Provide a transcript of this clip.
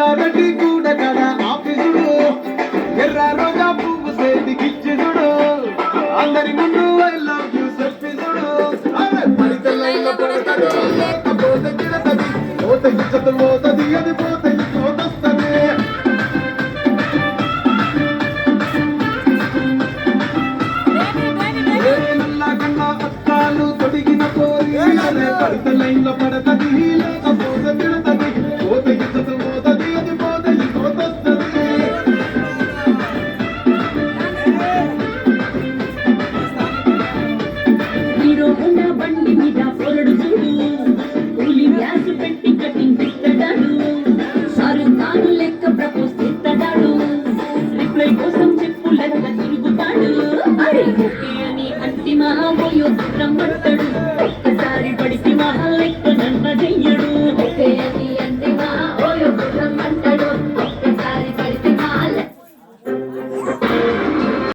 ఎల్లారెడ్డి కూడా కదా ఆఫీసుడు ఎర్ర రోజా పువ్వు సేతికిచ్చి చూడు అందరి ముందు ఐ లవ్ యూ చెప్పి చూడు పడితే లైన్లో పడతాడు లేకపోతే గిడతది పోతే ఇచ్చత పోతది అది పోతే పోతొస్తది నల్ల కన్నా అత్తాలు తొడిగిన పోరి పడితే లైన్లో పడతది లేకపోతే